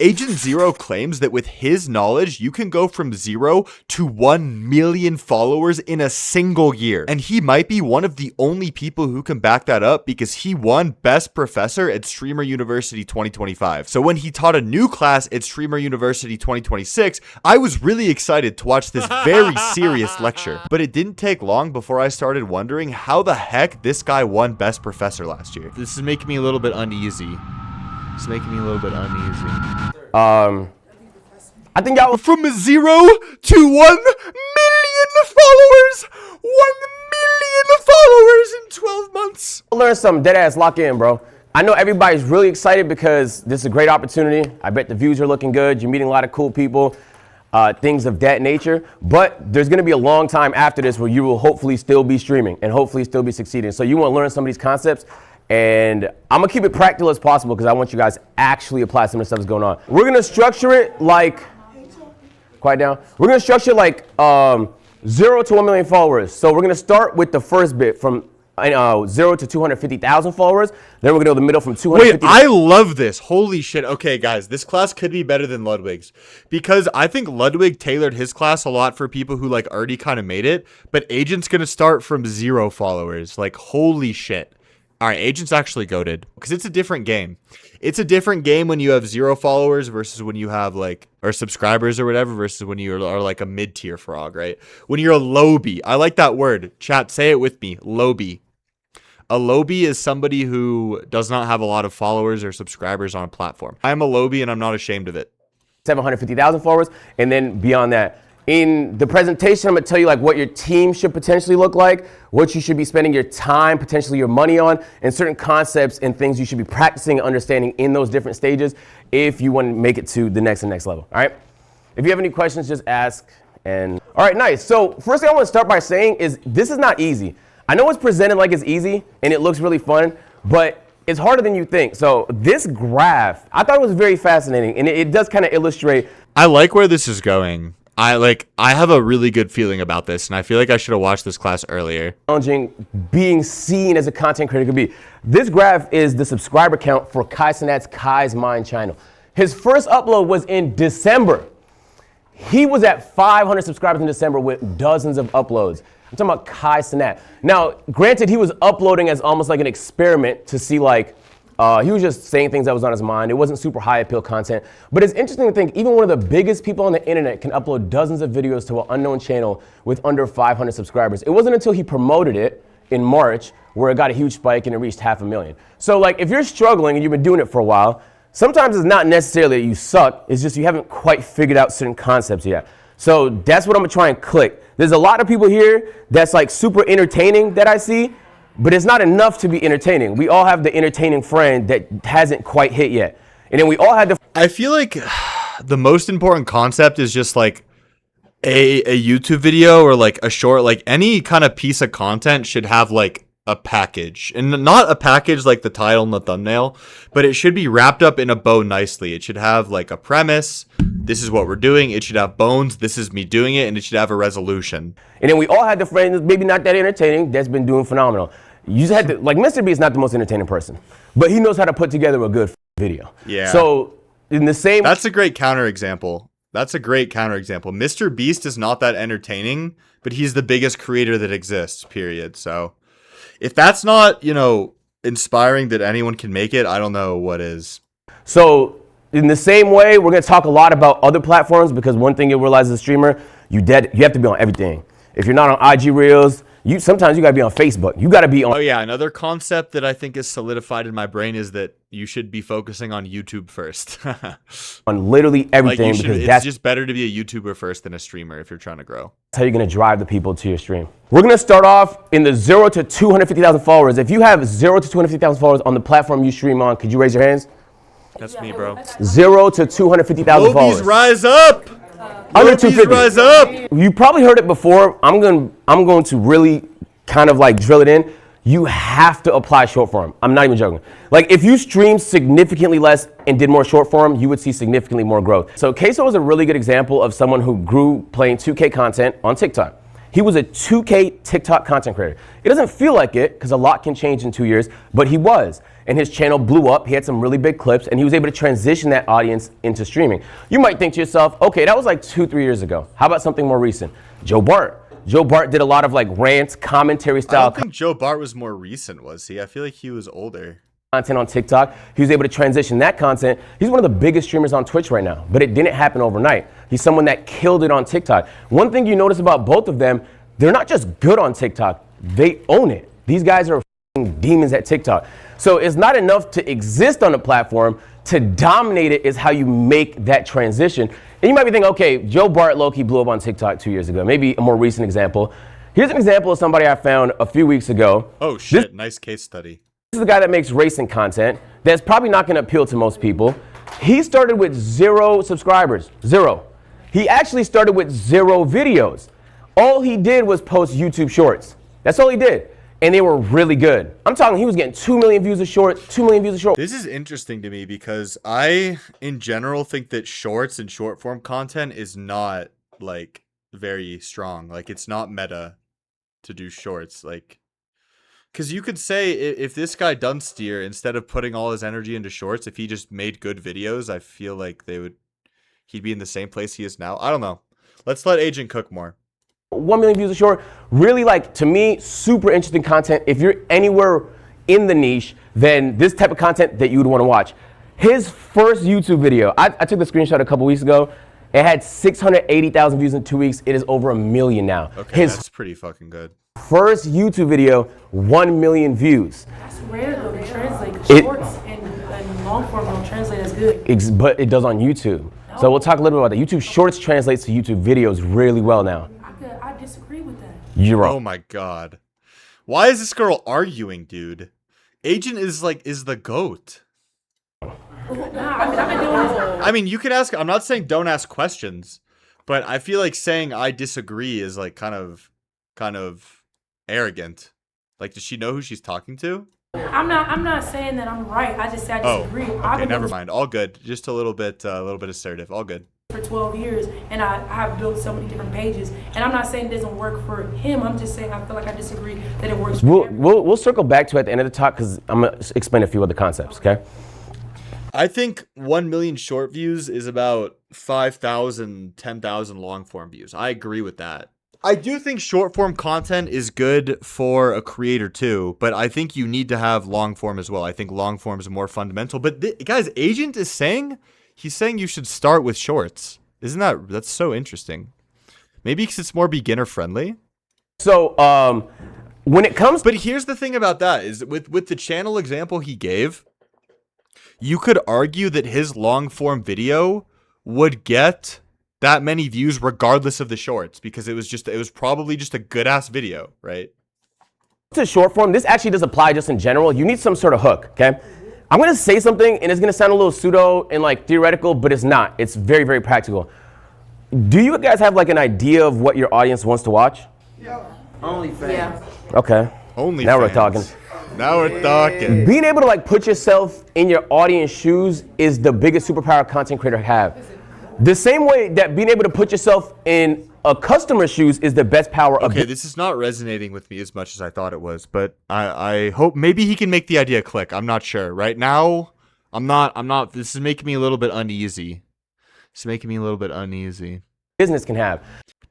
Agent Zero claims that with his knowledge, you can go from 0 to 1 million followers in a single year. And he might be one of the only people who can back that up because he won Best Professor at Streamer University 2025. So when he taught a new class at Streamer University 2026, I was really excited to watch this very serious lecture. But it didn't take long before I started wondering how the heck this guy won Best Professor last year. This is making me a little bit uneasy. It's making me a little bit uneasy. I think y'all From 0 to 1 million followers! 1 million followers in 12 months! learn something, dead ass, lock in, bro. I know everybody's really excited because this is a great opportunity. I bet the views are looking good. You're meeting a lot of cool people, things of that nature. But there's gonna be a long time after this where you will hopefully still be streaming and hopefully still be succeeding. So you wanna learn some of these concepts. And I'm gonna keep it practical as possible because I want you guys to actually apply some of the stuff that's going on. We're gonna structure it like, quiet down. We're gonna structure it like 0 to 1 million followers. So we're gonna start with the first bit from 0 to 250,000 followers. Then we're gonna go to the middle from 250. Wait, I love this. Holy shit. Okay, guys, this class could be better than Ludwig's because I think Ludwig tailored his class a lot for people who like already kind of made it. But Agent's gonna start from 0 followers. Like, holy shit. All right, Agent's actually goated because it's a different game. It's a different game when you have 0 followers versus when you have like, or subscribers or whatever, versus when you are like a mid-tier frog, right? When you're a lowbie. I like that word. Chat, say it with me. Lowbie. A lowbie is somebody who does not have a lot of followers or subscribers on a platform. I'm a lowbie and I'm not ashamed of it. 750,000 followers, and then beyond that. In the presentation, I'm gonna tell you like what your team should potentially look like, what you should be spending your time, potentially your money on, and certain concepts and things you should be practicing and understanding in those different stages if you want to make it to the next and next level, all right? If you have any questions, just ask. And all right, nice. So first thing I want to start by saying is this is not easy. I know it's presented like it's easy and it looks really fun, but it's harder than you think. So this graph, I thought it was very fascinating, and it does kind of illustrate. I like where this is going. I have a really good feeling about this, and I feel like I should have watched this class earlier. Challenging being seen as a content creator could be. This graph is the subscriber count for Kai Cenat's Kai's Mind channel. His first upload was in December. He was at 500 subscribers in December with dozens of uploads. I'm talking about Kai Cenat. Now, granted, he was uploading as almost like an experiment to see like, he was just saying things that was on his mind. It wasn't super high appeal content. But it's interesting to think even one of the biggest people on the internet can upload dozens of videos to an unknown channel with under 500 subscribers. It wasn't until he promoted it in March where it got a huge spike and it reached 500,000. So like if you're struggling and you've been doing it for a while, sometimes it's not necessarily that you suck. It's just you haven't quite figured out certain concepts yet. So that's what I'm gonna try and click. There's a lot of people here that's like super entertaining that I see. But it's not enough to be entertaining. We all have the entertaining friend that hasn't quite hit yet. And then we all had the... I feel like the most important concept is just like a YouTube video or like a short, like any kind of piece of content should have like a package. And not a package like the title and the thumbnail, but it should be wrapped up in a bow nicely. It should have like a premise. This is what we're doing. It should have bones. This is me doing it. And it should have a resolution. And then we all had the friend that's maybe not that entertaining that's been doing phenomenal. You just had to, like Mr. B is not the most entertaining person, but he knows how to put together a good video. Yeah. So in the same... That's a great counterexample. That's a great counterexample. Mr. Beast is not that entertaining, but he's the biggest creator that exists, period. So if that's not, you know, inspiring that anyone can make it, I don't know what is. So in the same way, we're going to talk a lot about other platforms because one thing you'll realize as a streamer, you have to be on everything. If you're not on IG Reels, sometimes you gotta be on Facebook. You gotta be on. Oh yeah, another concept that I think is solidified in my brain is that you should be focusing on YouTube first. On literally everything, like because it's just better to be a YouTuber first than a streamer if you're trying to grow. That's how you're gonna drive the people to your stream. We're gonna start off in the 0 to 250,000 followers. If you have 0 to 250,000 followers on the platform you stream on, could you raise your hands? That's me, bro. 0 to 250,000 followers. Lobies rise up! Under Lobies 250. rise up! You probably heard it before. I'm going to really kind of like drill it in. You have to apply short form. I'm not even joking. Like if you stream significantly less and did more short form, you would see significantly more growth. So Queso is a really good example of someone who grew playing 2K content on TikTok. He was a 2K TikTok content creator. It doesn't feel like it because a lot can change in 2 years, but he was. and his channel blew up. He had some really big clips, and he was able to transition that audience into streaming. You might think to yourself, okay, that was like 2-3 years ago. How about something more recent? Joe Bart. Joe Bart did a lot of like rants, commentary I style don't think Joe Bart was more recent, was he? I feel like he was older. content on TikTok. He was able to transition that content. He's one of the biggest streamers on Twitch right now, but it didn't happen overnight. He's someone that killed it on TikTok. One thing you notice about both of them, they're not just good on TikTok, they own it. These guys are f***ing demons at TikTok. So it's not enough to exist on the platform. To dominate it is how you make that transition. And you might be thinking, okay, Joe Bart low-key blew up on TikTok 2 years ago. Maybe a more recent example. Here's an example of somebody I found a few weeks ago. Oh shit, nice case study. This is the guy that makes racing content that's probably not going to appeal to most people. He started with 0 subscribers. 0. He actually started with 0 videos. All he did was post YouTube shorts. That's all he did. And they were really good. I'm talking, he was getting 2 million views a short, 2 million views a short. This is interesting to me because I, in general, think that shorts and short form content is not like very strong. Like it's not meta to do shorts. Like, because you could say if this guy Dunstier, instead of putting all his energy into shorts, if he just made good videos, I feel like he'd be in the same place he is now. I don't know. Let's let Agent cook more. 1 million views a short. Really, like, to me, super interesting content. If you're anywhere in the niche, then this type of content that you would want to watch. His first YouTube video, I took the screenshot a couple weeks ago. It had 680,000 views in 2 weeks. It is over 1 million now. Okay, that's pretty fucking good. First YouTube video, 1 million views. That's rare though to translate. Shorts and long form don't translate as good. But it does on YouTube. So we'll talk a little bit about that. YouTube Shorts translates to YouTube videos really well now. I disagree with that. You're wrong. Oh my god. Why is this girl arguing, dude? Agent is the GOAT. Nah, I've been doing this. I mean, you could ask, I'm not saying don't ask questions, but I feel like saying I disagree is like kind of arrogant. Like, does she know who she's talking to? I'm not saying that I'm right. I just said I disagree. I've Okay, been never doing mind. All good. Just a little bit assertive. All good. this for 12 years, and I have built so many different pages. And I'm not saying it doesn't work for him. I'm just saying I feel like I disagree that it works for him. We'll circle back to it at the end of the talk because I'm going to explain a few other concepts, okay? I think 1 million short views is about 5,000, 10,000 long form views. I agree with that. I do think short form content is good for a creator too, but I think you need to have long form as well. I think long form is more fundamental. But guys, Agent is saying, he's saying you should start with shorts. That's so interesting. Maybe because it's more beginner friendly. So when it comes, But here's the thing about that is with the channel example he gave, you could argue that his long form video would get that many views regardless of the shorts because it was probably just a good ass video, right? to short form, this actually does apply just in general. You need some sort of hook, okay? I'm gonna say something and it's gonna sound a little pseudo and like theoretical, but it's not. It's very, very practical. Do you guys have like an idea of what your audience wants to watch? OnlyFans. Yeah. Okay. Only Now we're talking. Now we're talking. Being able to like put yourself in your audience shoes is the biggest superpower a content creator have. The same way that being able to put yourself in a customer's shoes is the best power of Okay, this is not resonating with me as much as I thought it was, but I hope maybe he can make the idea click. I'm not sure. Right now, I'm not this is making me a little bit uneasy. It's making me a little bit uneasy. business can have.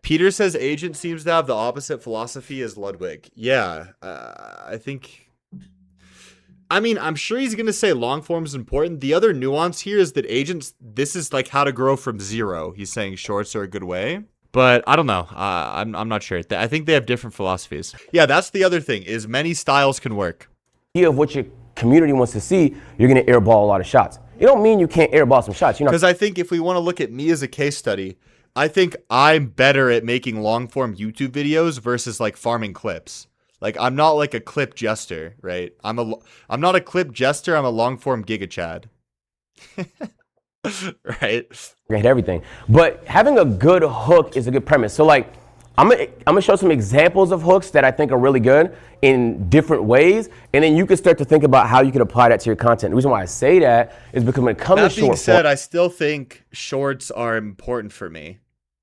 Peter says Agent seems to have the opposite philosophy as Ludwig. Yeah, I think. I mean, I'm sure he's gonna say long form is important. The other nuance here is that Agents, this is like how to grow from zero. He's saying shorts are a good way, but I don't know. I'm not sure. I think they have different philosophies. Yeah, that's the other thing is many styles can work. Idea of what your community wants to see, you're gonna airball a lot of shots. It don't mean you can't airball some shots. You know, Because I think if we want to look at me as a case study, I think I'm better at making long form YouTube videos versus like farming clips. Like I'm not like a clip jester, right? I'm not a clip jester. I'm a long form Giga Chad. Right? you're gonna hit everything. But having a good hook is a good premise. So like, I'm gonna show some examples of hooks that I think are really good in different ways, and then you can start to think about how you can apply that to your content. The reason why I say that is because when it comes That to being short said, form, I still think shorts are important for me.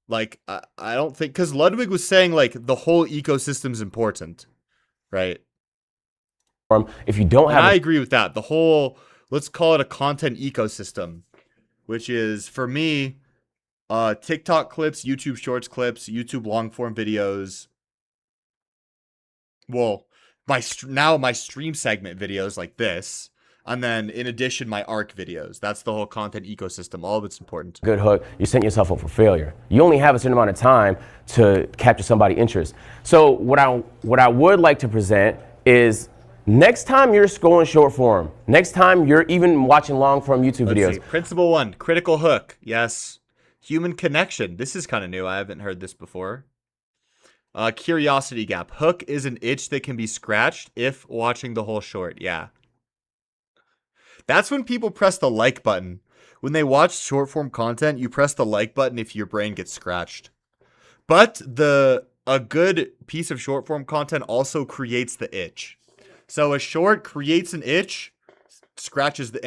Like I don't think because Ludwig was saying like the whole ecosystem's important, right? If you don't And have I agree with that. The whole, let's call it a content ecosystem, which is for me, TikTok clips, YouTube Shorts clips, YouTube long form videos. Well, now my stream segment videos like this, and then in addition my arc videos. That's the whole content ecosystem. All of it's important. good hook, you set yourself up for failure. You only have a certain amount of time to capture somebody's interest. So what I would like to present is next time you're scrolling short form, next time you're even watching long form YouTube Let's videos, see. Principle 1, critical hook. Yes. Human connection. This is kind of new. I haven't heard this before. Curiosity gap. Hook is an itch that can be scratched if watching the whole short. Yeah. That's when people press the like button. When they watch short form content, you press the like button if your brain gets scratched. But a good piece of short form content also creates the itch. So a short creates an itch, scratches the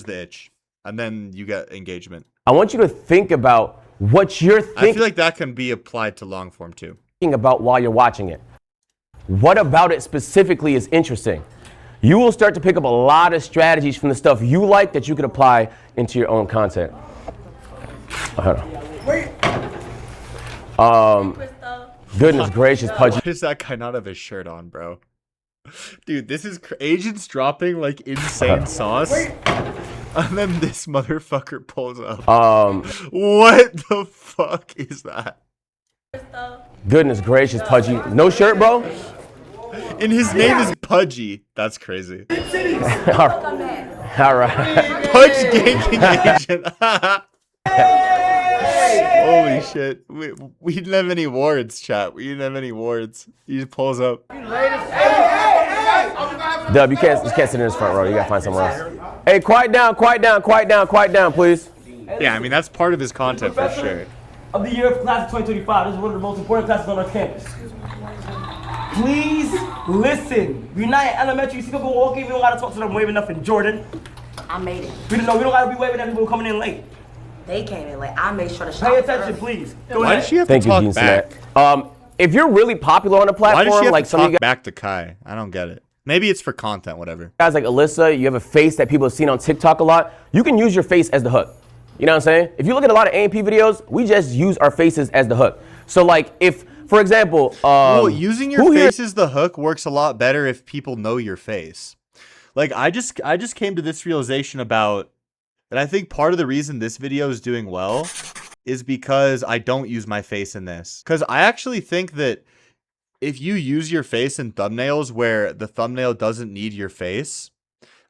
itch, and then you get engagement. I want you to think about what you're I thinking feel like that can be applied to long form too. about while you're watching it. What about it specifically is interesting? You will start to pick up a lot of strategies from the stuff you like that you could apply into your own content. Goodness gracious, Pudgy. Why does that guy not have his shirt on, bro? Dude, this is agents dropping like insane sauce. And then this motherfucker pulls up. What the fuck is that? Goodness gracious, Pudgy. No shirt, bro? And his name is Pudgy. That's crazy. All right. Pudge ganking agent. Holy shit. We didn't have any wards, chat. We didn't have any wards. He just pulls up. Dub, you can't sit in this front row. You gotta find somewhere else. Hey, quiet down, please. Yeah, I mean, that's part of his content for sure. Of the year of class of 2025. This is one of the most important classes on our campus. Please listen. You're not in elementary. You see people walking, we don't gotta talk to them waving nothing. Jordan. I made it. We don't gotta be waving at people coming in late. They came in late. I made sure to shop Pay attention, early. please. Why Go does ahead. she have Thank to you, talk Gene back? Snack. If you're really popular on a Why does she platform, have like to some of you talk back to Kai? I don't get it. Maybe it's for content, whatever. guys like Alyssa, you have a face that people have seen on TikTok a lot. You can use your face as the hook. You know what I'm saying? If you look at a lot of AMP videos, we just use our faces as the hook. So like if, for example, Well, using your who here- face as the hook works a lot better if people know your face. Like I just came to this realization about, and I think part of the reason this video is doing well is because I don't use my face in this. Because I actually think that if you use your face in thumbnails where the thumbnail doesn't need your face,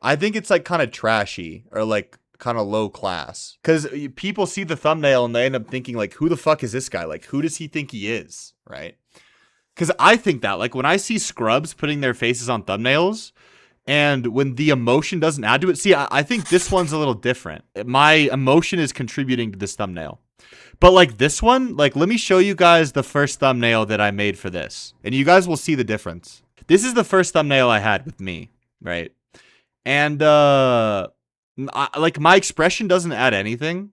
I think it's like kind of trashy or like kind of low class. Because people see the thumbnail and they end up thinking like, who the fuck is this guy? Like, who does he think he is? Right? Because I think that, like, when I see scrubs putting their faces on thumbnails, and when the emotion doesn't add to it, see, I think this one's a little different. My emotion is contributing to this thumbnail. But, like, this one, like, let me show you guys the first thumbnail that I made for this. And you guys will see the difference. This is the first thumbnail I had with me, right? And, like, my expression doesn't add anything.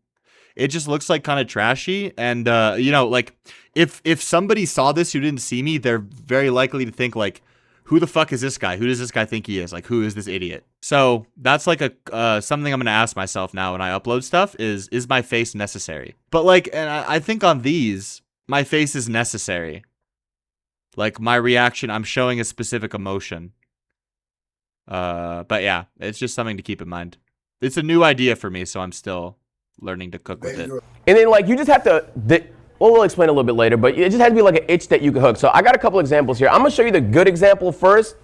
It just looks like kind of trashy. And, you know, like, if somebody saw this who didn't see me, they're very likely to think, like, who the fuck is this guy? Who does this guy think he is? Like, who is this idiot? So that's like a something I'm going to ask myself now when I upload stuff is my face necessary? But, like, and I think on these, my face is necessary. Like, my reaction, I'm showing a specific emotion. But yeah, it's just something to keep in mind. It's a new idea for me, so I'm still learning to cook with it. And then like you just have to, well, we'll explain a little bit later, but it just has to be like an itch that you can hook. So I got a couple examples here. I'm gonna show you the good example first.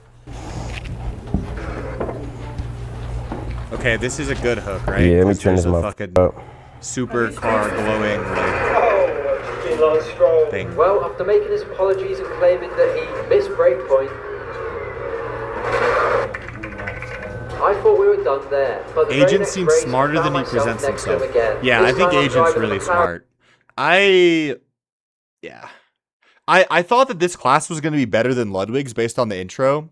Okay, this is a good hook, right? Yeah, let me 'Cause turn there's this a motherfucker fucking up. super car glowing like thing. Well, after making his apologies and claiming that he missed breakpoint, I thought we were done there. But the very Agent next seems race, smarter I than he found myself presents next to him himself. again. Yeah, This I think time I'm Agent's driving really a McLaren. smart. I thought that this class was going to be better than Ludwig's based on the intro,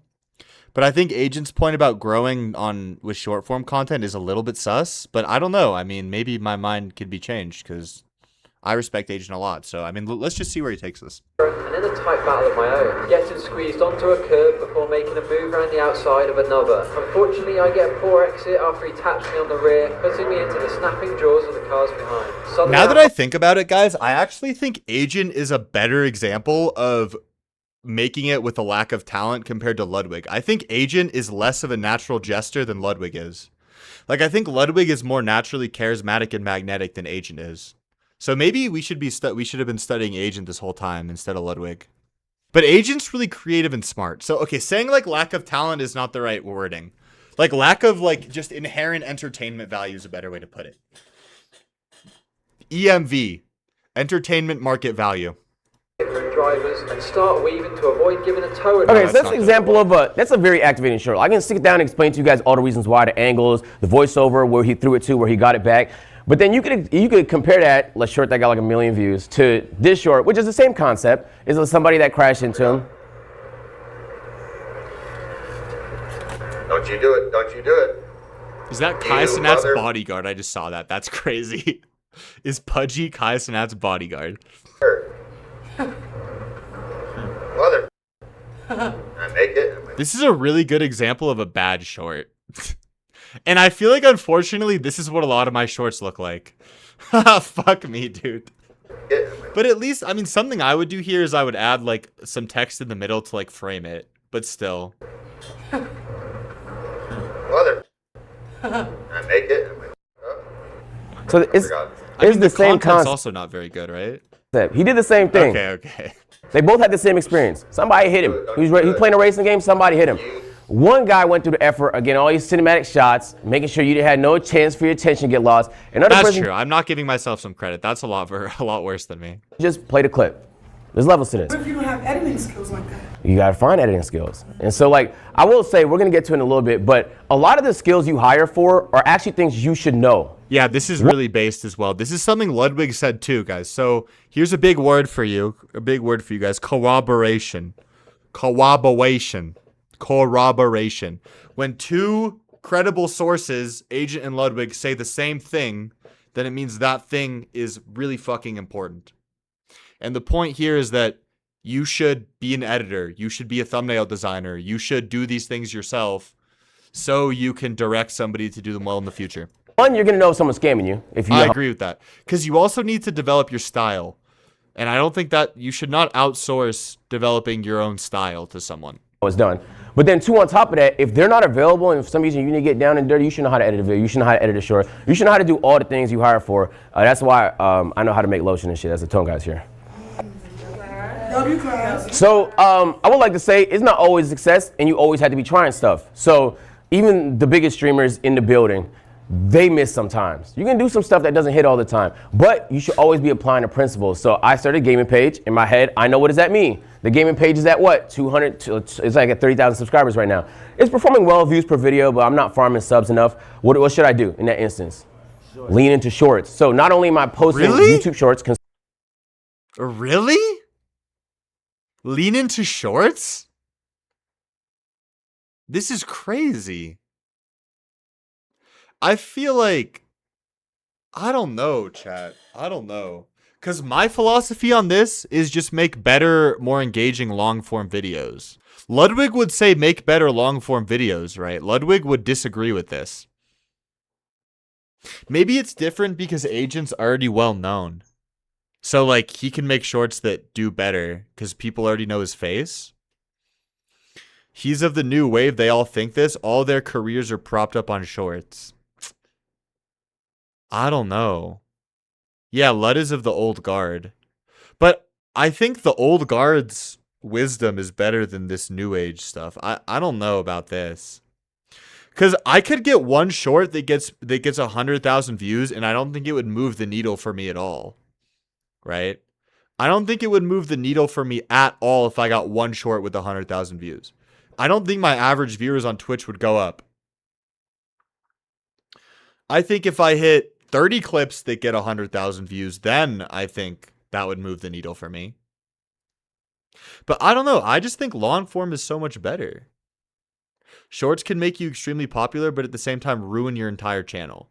but I think Agent's point about growing on with short form content is a little bit sus. But I don't know. I mean, maybe my mind could be changed because I respect Agent a lot. So, I mean, let's just see where he takes this. And in a tight battle of my own, getting squeezed onto a curb before making a move around the outside of another. Unfortunately, I get a poor exit after he taps me on the rear, putting me into the snapping jaws of the cars behind. Suddenly, Now that I think about it, guys, I actually think Agent is a better example of making it with a lack of talent compared to Ludwig. I think Agent is less of a natural jester than Ludwig is. Like, I think Ludwig is more naturally charismatic and magnetic than Agent is. So maybe we should have been studying Agent this whole time instead of Ludwig. But Agent's really creative and smart. So, okay, saying like lack of talent is not the right wording. Like lack of like just inherent entertainment value is a better way to put it. EMV, entertainment market value. drivers and start weaving to avoid giving a toe. Okay, so that's an example of that's a very activating short. I can sit down and explain to you guys all the reasons why, the angles, the voiceover, where he threw it to, where he got it back. But then you could compare that short that got like 1 million views to this short, which is the same concept. Is somebody that crashed into him. Don't you do it. Don't you do it. Is that Kai Cenat's bodyguard? I just saw that. That's crazy. Is Pudgy Kai Cenat's bodyguard? Mother. I make it. This is a really good example of a bad short. And I feel like, unfortunately, this is what a lot of my shorts look like. Fuck me, dude. But at least, I mean, something I would do here is I would add, like, some text in the middle to, like, frame it. But still. Mother. I make it. So it's the same concept. Also not very good, right? He did the same thing. Okay. They both had the same experience. Somebody hit him. He was playing a racing game. Somebody hit him. One guy went through the effort of getting all these cinematic shots, making sure you had no chance for your attention to get lost. Another That's person true. I'm not giving myself some credit. That's a lot worse than me. just played a clip. There's levels to this. What if you don't have editing skills like that? You gotta find editing skills. And so, like, I will say, we're gonna get to it in a little bit, but a lot of the skills you hire for are actually things you should know. Yeah, this is really based as well. This is something Ludwig said too, guys. So here's a big word for you. A big word for you guys. Corroboration. Corroboration. Corroboration. When two credible sources, Agent and Ludwig, say the same thing, then it means that thing is really fucking important. And the point here is that you should be an editor. You should be a thumbnail designer. You should do these things yourself so you can direct somebody to do them well in the future. One, you're gonna know if someone's scamming you. If you I know. agree with that. Because you also need to develop your style. And I don't think that you should not outsource developing your own style to someone. It's done. But then two, on top of that, if they're not available and for some reason you need to get down and dirty, you should know how to edit a video. You should know how to edit a short. You should know how to do all the things you hire for. That's why I know how to make lotion and shit. That's the tone guys here. W class. So I would like to say it's not always a success, and you always have to be trying stuff. So even the biggest streamers in the building, they miss sometimes. You can do some stuff that doesn't hit all the time, but you should always be applying the principles. So I started a gaming page. In my head, I know what does that mean. The gaming page is at what? 200, it's like at 30,000 subscribers right now. It's performing well, views per video, but I'm not farming subs enough. What should I do in that instance? Lean into shorts. So not only am I posting YouTube shorts. Really? Lean into shorts? This is crazy. I feel like, I don't know, chat. I don't know. Because my philosophy on this is just make better, more engaging long-form videos. Ludwig would say make better long-form videos, right? Ludwig would disagree with this. Maybe it's different because Agent's already well-known. So, like, he can make shorts that do better because people already know his face. He's of the new wave. They all think this. All their careers are propped up on shorts. I don't know. Yeah, Lud is of the old guard. But I think the old guard's wisdom is better than this new age stuff. I don't know about this. Because I could get one short that gets 100,000 views, and I don't think it would move the needle for me at all. Right? I don't think it would move the needle for me at all if I got one short with 100,000 views. I don't think my average viewers on Twitch would go up. I think if I hit 30 clips that get 100,000 views, then I think that would move the needle for me. But I don't know. I just think long form is so much better. Shorts can make you extremely popular, but at the same time ruin your entire channel.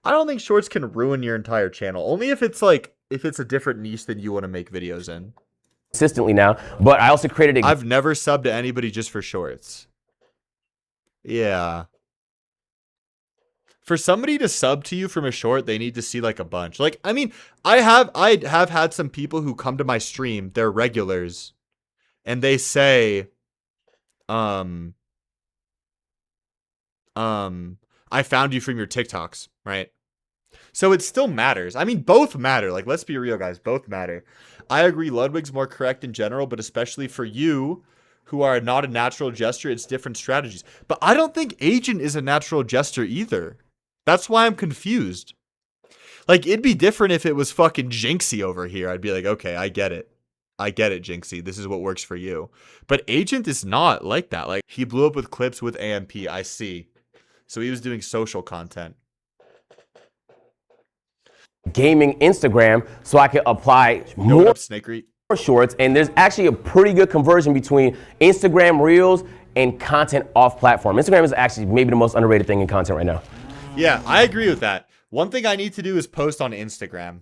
I don't think shorts can ruin your entire channel. Only if it's like if it's a different niche than you want to make videos in. Consistently now, but I also created a I've never subbed to anybody just for shorts. Yeah. For somebody to sub to you from a short, they need to see like a bunch. Like, I mean, I have had some people who come to my stream, they're regulars, and they say, I found you from your TikToks, right? So it still matters. I mean, both matter. Like, let's be real, guys. Both matter. I agree Ludwig's more correct in general, but especially for you, who are not a natural jester, it's different strategies. But I don't think Agent is a natural jester either. That's why I'm confused. Like, it'd be different if it was fucking Jinxie over here. I'd be like, okay, I get it. I get it, Jinxie. This is what works for you. But Agent is not like that. Like, he blew up with clips with AMP. I see. So he was doing social content. gaming Instagram so I could apply more Up, Snakery. shorts. And there's actually a pretty good conversion between Instagram Reels and content off platform. Instagram is actually maybe the most underrated thing in content right now. Yeah, I agree with that. One thing I need to do is post on Instagram.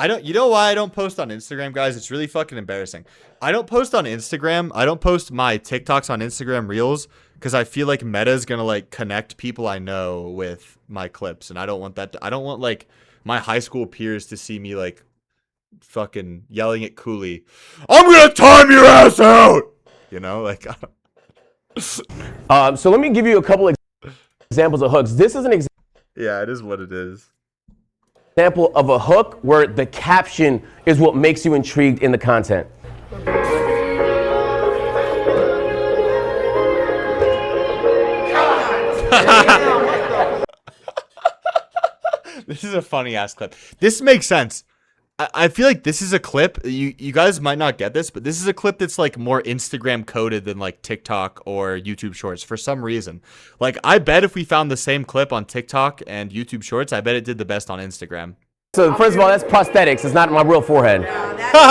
You know why I don't post on Instagram, guys? It's really fucking embarrassing. I don't post on Instagram. I don't post my TikToks on Instagram Reels because I feel like Meta is gonna like connect people I know with my clips, and I don't want that. I don't want like my high school peers to see me like fucking yelling at Cooley, "I'm gonna time your ass out," you know, like. So let me give you a couple examples of hooks. This is an Yeah, it is what it is. example of a hook where the caption is what makes you intrigued in the content. This is a funny ass clip. This makes sense. I feel like this is a clip. You guys might not get this, but this is a clip that's like more Instagram coded than like TikTok or YouTube Shorts for some reason. Like, I bet if we found the same clip on TikTok and YouTube Shorts, I bet it did the best on Instagram. So first of all, that's prosthetics. It's not my real forehead.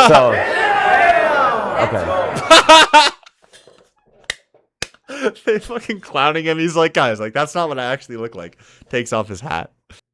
So, okay. They fucking clowning him. He's like, guys, like that's not what I actually look like. Takes off his hat.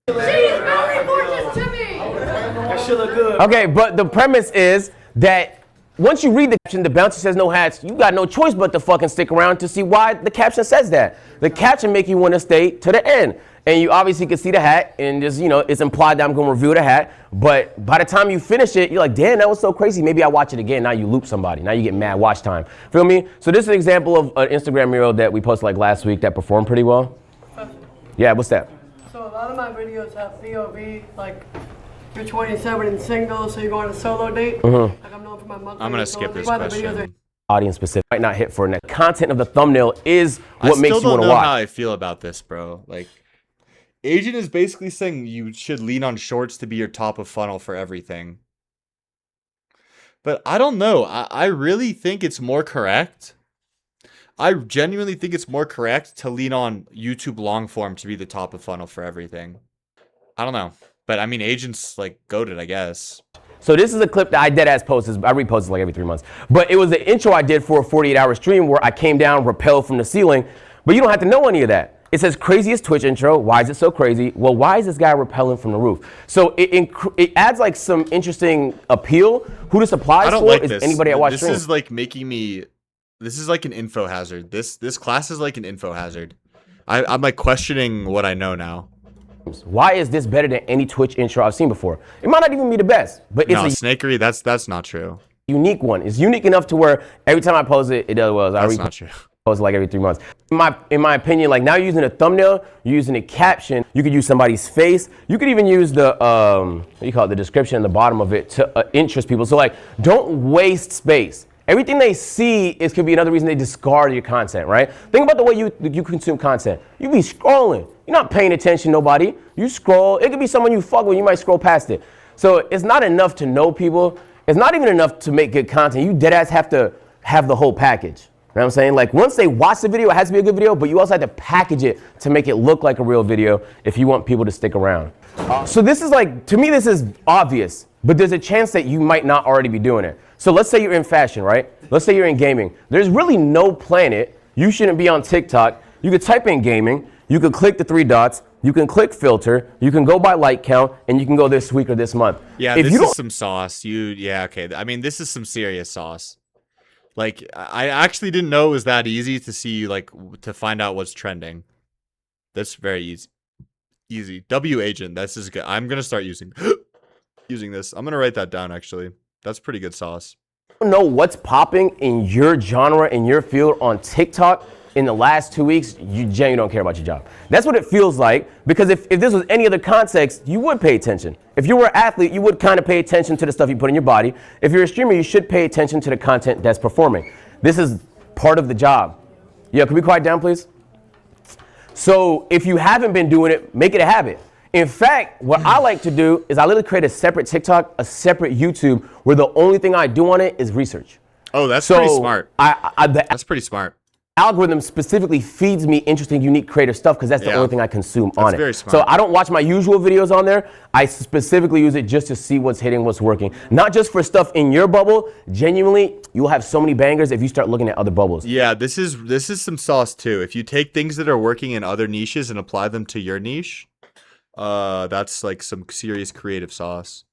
She's very gorgeous to me. That shit look good. Okay, but the premise is that once you read the caption, the bouncer says no hats, you got no choice but to fucking stick around to see why the caption says that. The caption make you want to stay to the end. And you obviously can see the hat, and just, you know, it's implied that I'm going to review the hat. But by the time you finish it, you're like, damn, that was so crazy. Maybe I watch it again. Now you loop somebody. Now you get mad watch time. Feel me? So this is an example of an Instagram reel that we posted like last week that performed pretty well. Yeah, what's that? So a lot of my videos have POV, like you're 27 and single, so you go on a solo date. Like I'm known for my monthly. I'm gonna skip this question. Audience specific might not hit for a net. Content of the thumbnail is what makes you want to I still don't know watch. how I feel about this, bro. Like, Agent is basically saying you should lean on shorts to be your top of funnel for everything. But I don't know. I really think it's more correct. I genuinely think it's more correct to lean on YouTube long form to be the top of funnel for everything. I don't know. But I mean, Agent's like goated, I guess. So this is a clip that I deadass post. I repost it like every 3 months. But it was the intro I did for a 48-hour stream where I came down, rappelled from the ceiling. But you don't have to know any of that. It says craziest Twitch intro. Why is it so crazy? Well, why is this guy rappelling from the roof? So it adds like some interesting appeal. Who this applies I don't for like is this. anybody that watches This is like making me. This is like an info hazard. This class is like an info hazard. I'm like questioning what I know now. Why is this better than any Twitch intro I've seen before? It might not even be the best, but it's No, a Snakery, that's not true. unique one. It's unique enough to where every time I post it, it does well. I That's not true. post it like every 3 months. In my opinion, like now you're using a thumbnail, you're using a caption, you could use somebody's face. You could even use the, what do you call it, the description at the bottom of it to interest people. So like, don't waste space. Everything they see could be another reason they discard your content, right? Think about the way you consume content. You be scrolling. You're not paying attention to nobody. You scroll. It could be someone you fuck with. You might scroll past it. So it's not enough to know people. It's not even enough to make good content. You deadass have to have the whole package. You know what I'm saying? Like once they watch the video, it has to be a good video, but you also have to package it to make it look like a real video if you want people to stick around. So this is like, to me, this is obvious, but there's a chance that you might not already be doing it. So let's say you're in fashion, right? Let's say you're in gaming. There's really no planet you shouldn't be on TikTok. You could type in gaming. You could click the 3 dots, You can click filter, you can go by like count, and you can go this week or this month. Yeah, if this you is some sauce. Okay. I mean, this is some serious sauce. Like, I actually didn't know it was that easy to see, like, to find out what's trending. That's very easy. Easy. W agent. This is good. I'm gonna start using this. I'm gonna write that down. Actually, that's pretty good sauce. don't know what's popping in your genre, in your field on TikTok in the last 2 weeks, you genuinely don't care about your job. That's what it feels like, because if this was any other context, you would pay attention. If you were an athlete, you would kind of pay attention to the stuff you put in your body. If you're a streamer, you should pay attention to the content that's performing. This is part of the job. Yeah, can we quiet down, please? So if you haven't been doing it, make it a habit. In fact, what I like to do is I literally create a separate TikTok, a separate YouTube, where the only thing I do on it is research. Oh, that's pretty smart. That's pretty smart. Algorithm specifically feeds me interesting, unique, creative stuff because that's the only thing I consume on it. Very smart. So I don't watch my usual videos on there. I specifically use it just to see what's hitting, what's working. Not just for stuff in your bubble. Genuinely, you'll have so many bangers if you start looking at other bubbles. Yeah, this is some sauce too. If you take things that are working in other niches and apply them to your niche, that's like some serious creative sauce.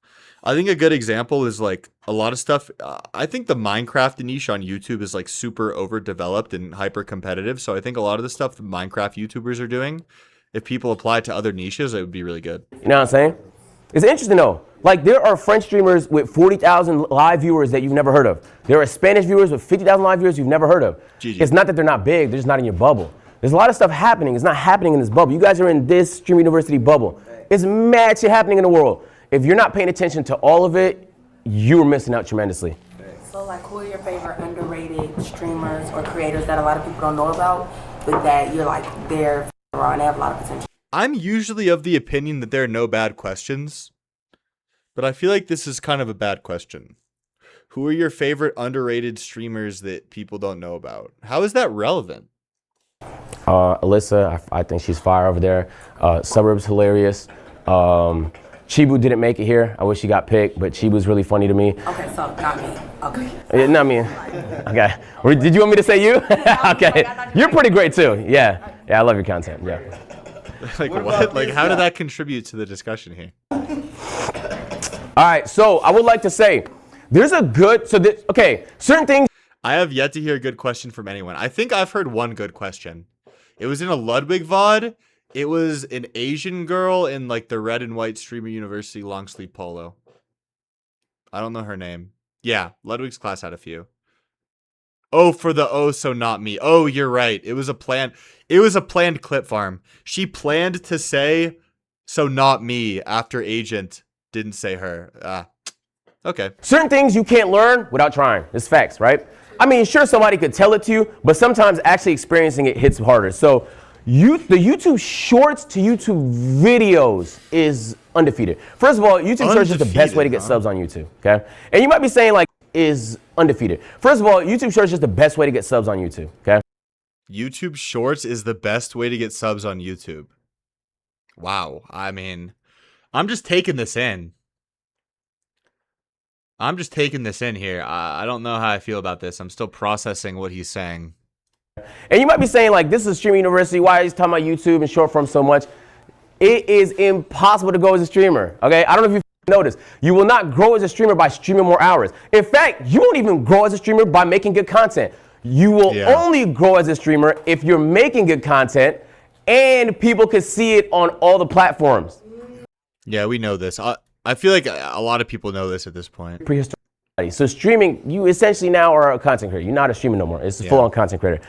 I think a good example is like a lot of stuff. I think the Minecraft niche on YouTube is like super overdeveloped and hyper competitive. So I think a lot of the stuff the Minecraft YouTubers are doing, if people apply it to other niches, it would be really good. You know what I'm saying? It's interesting though. Like there are French streamers with 40,000 live viewers that you've never heard of. There are Spanish viewers with 50,000 live viewers you've never heard of. GG. It's not that they're not big, they're just not in your bubble. There's a lot of stuff happening. It's not happening in this bubble. You guys are in this Stream University bubble. It's mad shit happening in the world. If you're not paying attention to all of it, you're missing out tremendously. So like, who are your favorite underrated streamers or creators that a lot of people don't know about, but that you're like, they're raw and they have a lot of potential? I'm usually of the opinion that there are no bad questions, but I feel like this is kind of a bad question. Who are your favorite underrated streamers that people don't know about? How is that relevant? Alyssa, I think she's fire over there. Suburbs hilarious. Chibu didn't make it here. I wish she got picked, but Chibu's really funny to me. Okay, so not me. Okay. Yeah, not me. Okay. Did you want me to say you? Okay. You're pretty great too. Yeah. Yeah, I love your content. Yeah. Like what? Like how did that contribute to the discussion here? All right. So I would like to say, there's a good. Certain things. I have yet to hear a good question from anyone. I think I've heard one good question. It was in a Ludwig VOD. It was an Asian girl in like the red and white Streamer University long sleeve polo. I don't know her name. Yeah, Ludwig's class had a few. Oh, for the oh, so not me. Oh, you're right. It was a planned clip farm. She planned to say so not me after agent didn't say her. Okay. Certain things you can't learn without trying. It's facts, right? I mean, sure, somebody could tell it to you, but sometimes actually experiencing it hits harder. So the YouTube shorts to YouTube videos is undefeated. First of all, YouTube search is the best way to get subs on YouTube, okay? And you might be saying like, is undefeated. First of all, YouTube search is the best way to get subs on YouTube, okay? YouTube Shorts is the best way to get subs on YouTube. Wow. I mean, I'm just taking this in. Here. I don't know how I feel about this. I'm still processing what he's saying. And you might be saying like, this is Stream University. Why is he talking about YouTube and short form so much? It is impossible to grow as a streamer, okay? I don't know if you've noticed. You will not grow as a streamer by streaming more hours. In fact, you won't even grow as a streamer by making good content. You will only grow as a streamer if you're making good content and people can see it on all the platforms. Yeah, we know this. I feel like a lot of people know this at this point. Prehistoric. So streaming, you essentially now are a content creator. You're not a streamer no more. It's a full-on content creator.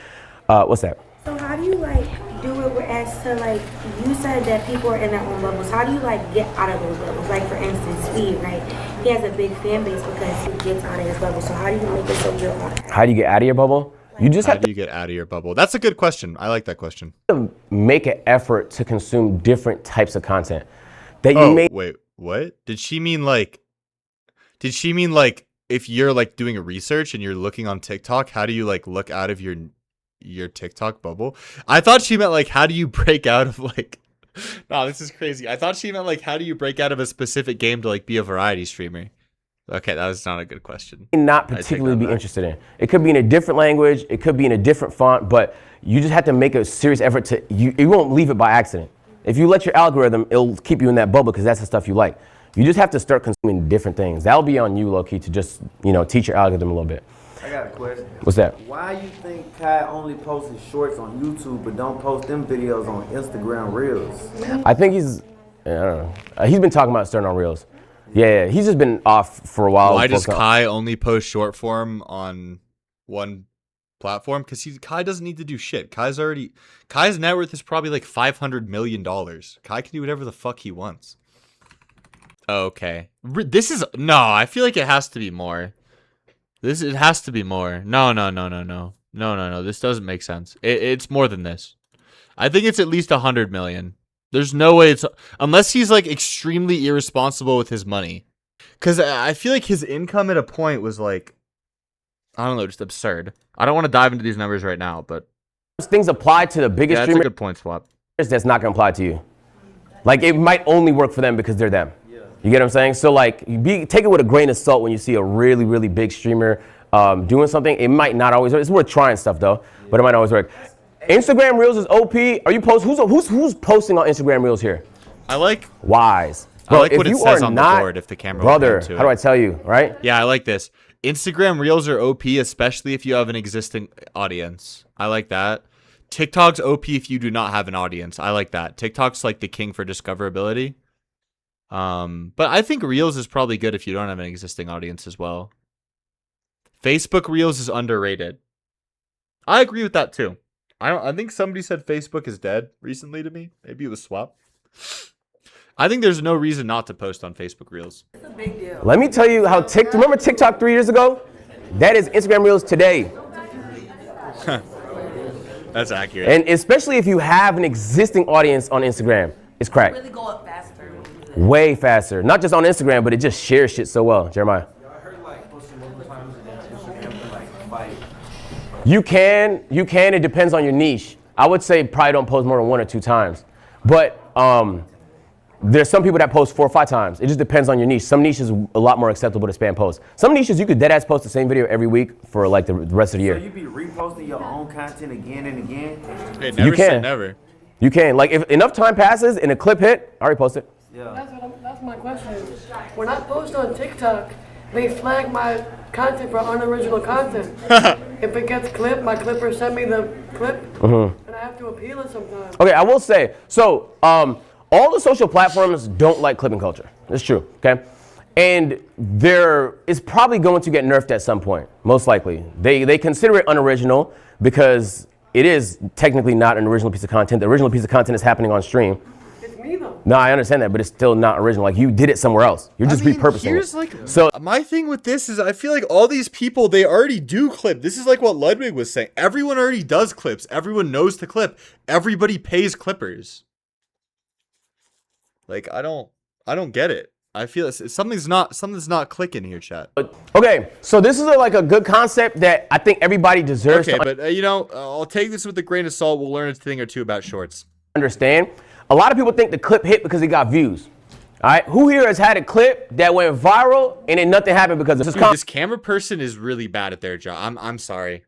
What's that? So how do you like do it as to like, you said that people are in their own bubbles. How do you like get out of those bubbles? Like for instance, Speed, right? He has a big fan base because he gets out of his bubble. So how do you make it so you're out? How do you get out of your bubble? You just have to get out of your bubble. That's a good question. I like that question. Make an effort to consume different types of content that you may. Wait, what? Did she mean like if you're like doing a research and you're looking on TikTok, how do you like look out of your TikTok bubble? I thought she meant like how do you break out of like no, this is crazy. I thought she meant like how do you break out of a specific game to like be a variety streamer? Okay, that was not a good question. Not particularly be interested in. It could be in a different language, it could be in a different font, but you just have to make a serious effort to, you won't leave it by accident. If you let your algorithm, it'll keep you in that bubble because that's the stuff you like. You just have to start consuming different things. That'll be on you, low-key, to just, teach your algorithm a little bit. I got a question. What's that? Why you think Kai only posts his shorts on YouTube but don't post them videos on Instagram Reels? I think I don't know. He's been talking about starting on Reels. Yeah, he's just been off for a while. Why does Kai only post short form on one platform? Because Kai doesn't need to do shit. Kai's net worth is probably like $500 million. Kai can do whatever the fuck he wants. Okay. I feel like it has to be more. It has to be more. No. This doesn't make sense. It's more than this. I think it's at least 100 million. There's no way unless he's like extremely irresponsible with his money. Because I feel like his income at a point was like, I don't know, just absurd. I don't want to dive into these numbers right now, but things apply to the biggest that's streamers. a good point, Swap. That's not gonna apply to you. Like it might only work for them because they're them. You get what I'm saying? So like, take it with a grain of salt when you see a really, really big streamer doing something. It might not always work. It's worth trying stuff though, but it might not always work. Instagram Reels is OP. Are you who's posting on Instagram Reels here? I like Wise. Bro, I like what it says on the board if the camera brother, into it. How do I tell you, right? Yeah, I like this. Instagram Reels are OP, especially if you have an existing audience. I like that. TikTok's OP if you do not have an audience. I like that. TikTok's like the king for discoverability. But I think Reels is probably good if you don't have an existing audience as well. Facebook Reels is underrated. I agree with that too. I think somebody said Facebook is dead recently to me. Maybe it was Swap. I think there's no reason not to post on Facebook Reels. It's a big deal. Let me tell you how remember TikTok 3 years ago? That is Instagram Reels today. That's accurate. And especially if you have an existing audience on Instagram, it's crack. Really go up faster. Way faster. Not just on Instagram, but it just shares shit so well. Jeremiah. I heard like posting multiple times on Instagram can like fight. You can. It depends on your niche. I would say probably don't post more than 1 or 2 times. But there's some people that post 4 or 5 times. It just depends on your niche. Some niches a lot more acceptable to spam posts. Some niches you could deadass post the same video every week for like the rest of the year. So you be reposting your own content again and again? Hey, never say never. You can. Like if enough time passes and a clip hit, I already post it. Yeah. That's my question. When I post on TikTok, they flag my content for unoriginal content. If it gets clipped, my clipper send me the clip, and I have to appeal it sometimes. Okay, I will say, so all the social platforms don't like clipping culture. That's true, okay? And it's probably going to get nerfed at some point, most likely. They consider it unoriginal because it is technically not an original piece of content. The original piece of content is happening on stream. It's me though. No, I understand that, but it's still not original. Like you did it somewhere else. You're just repurposing it. So my thing with this is I feel like all these people, they already do clip. This is like what Ludwig was saying. Everyone already does clips. Everyone knows to clip. Everybody pays clippers. Like I don't get it. I feel something's not clicking here, chat. Okay, so this is a good concept that I think everybody deserves Okay, to but I'll take this with a grain of salt. We'll learn a thing or two about shorts. understand. A lot of people think the clip hit because it got views. All right, who here has had a clip that went viral and then nothing happened because of Dude, this camera person is really bad at their job. I'm sorry.